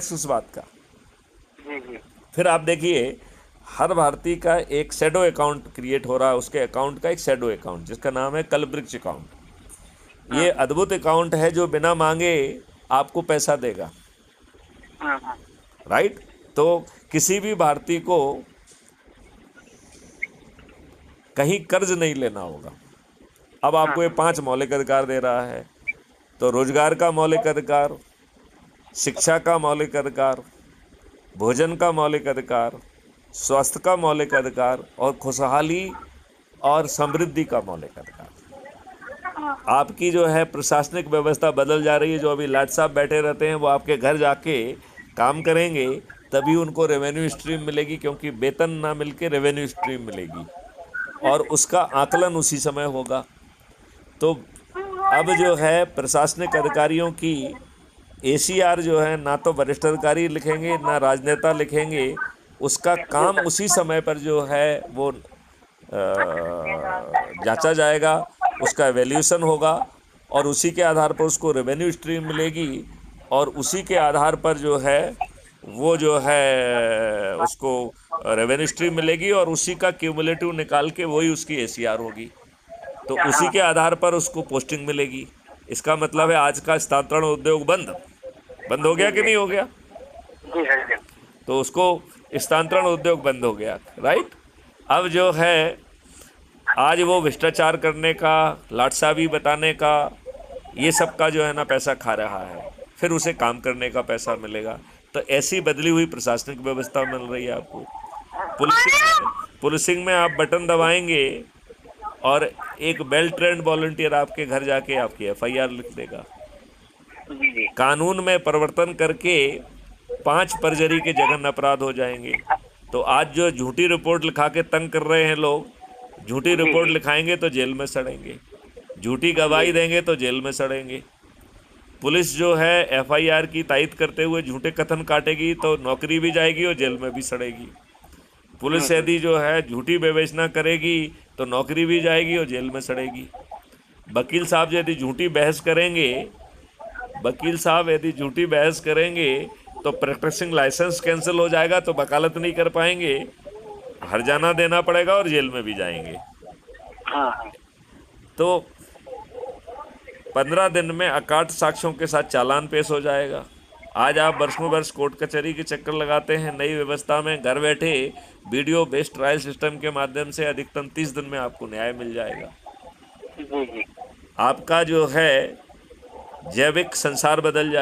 उस बात का। जी जी। फिर आप देखिए, हर भारतीय का एक शैडो अकाउंट क्रिएट हो रहा है, उसके अकाउंट का एक शैडो अकाउंट जिसका नाम है कलवृक्ष अकाउंट। हाँ ये हाँ अद्भुत अकाउंट है जो बिना मांगे आपको पैसा देगा। हाँ हाँ राइट। तो किसी भी भारतीय को कहीं कर्ज नहीं लेना होगा। अब हाँ आपको ये हाँ 5 मौलिक अधिकार दे रहा है। तो रोजगार का मौलिक अधिकार, शिक्षा का मौलिक अधिकार, भोजन का मौलिक अधिकार, स्वास्थ्य का मौलिक अधिकार और खुशहाली और समृद्धि का मौलिक अधिकार। आपकी जो है प्रशासनिक व्यवस्था बदल जा रही है। जो अभी लाट साहब बैठे रहते हैं वो आपके घर जाके काम करेंगे, तभी उनको रेवेन्यू स्ट्रीम मिलेगी, क्योंकि वेतन ना मिलके रेवेन्यू स्ट्रीम मिलेगी और उसका आकलन उसी समय होगा। तो अब जो है प्रशासनिक अधिकारियों की एसीआर जो है, ना तो वरिष्ठ अधिकारी लिखेंगे ना राजनेता लिखेंगे, उसका जी काम सर। उसी समय पर जो है वो जांचा जाएगा, उसका एवेल्यूशन होगा और उसी के आधार पर उसको रेवेन्यू स्ट्रीम मिलेगी और उसी के आधार पर जो है वो जो है उसको रेवेन्यू स्ट्रीम मिलेगी और उसी का क्यूमुलेटिव निकाल के वही उसकी एसीआर होगी। तो उसी हाँ के आधार पर उसको पोस्टिंग मिलेगी। इसका मतलब है आज का स्थानांतरण उद्योग बंद बंद हो जी गया कि जी नहीं हो गया? जी सर जी। तो उसको स्थानांतरण उद्योग बंद हो गया। राइट। अब जो है आज वो भ्रष्टाचार करने का, लाटसाबी बताने का, ये सब का जो है ना पैसा खा रहा है, फिर उसे काम करने का पैसा मिलेगा। तो ऐसी बदली हुई प्रशासनिक व्यवस्था मिल रही है आपको। पुलिसिंग में आप बटन दबाएंगे और एक वेल ट्रेंड वॉलंटियर आपके घर जाके आपकी एफआईआर लिख देगा। जी जी कानून में परिवर्तन करके 5 परजरी के जघन्य अपराध हो जाएंगे। तो आज जो झूठी रिपोर्ट लिखा के तंग कर रहे हैं लोग, झूठी जी रिपोर्ट जी लिखाएंगे तो जेल में सड़ेंगे, झूठी जी गवाही देंगे तो जेल में सड़ेंगे। पुलिस जो है एफआईआर की तायद करते हुए झूठे कथन काटेगी तो नौकरी भी जाएगी और जेल में भी सड़ेगी। पुलिस यदि जो है झूठी विवेचना करेगी तो नौकरी भी जाएगी और जेल में सड़ेगी। वकील साहब यदि झूठी बहस करेंगे, वकील साहब यदि झूठी बहस करेंगे तो प्रैक्टिसिंग लाइसेंस कैंसिल हो जाएगा, तो वकालत नहीं कर पाएंगे, हर्जाना देना पड़ेगा और जेल में भी जाएंगे। हाँ हाँ तो 15 दिन में अकाट साक्ष्यों के साथ चालान पेश हो जाएगा। आज आप वर्षों वर्ष कोर्ट कचहरी के चक्कर लगाते हैं, नई व्यवस्था में घर बैठे वीडियो बेस्ड ट्रायल सिस्टम के माध्यम से अधिकतम 30 दिन में आपको न्याय मिल जाएगा। जी जी। आपका जो है जैविक संसार बदल जाएगा।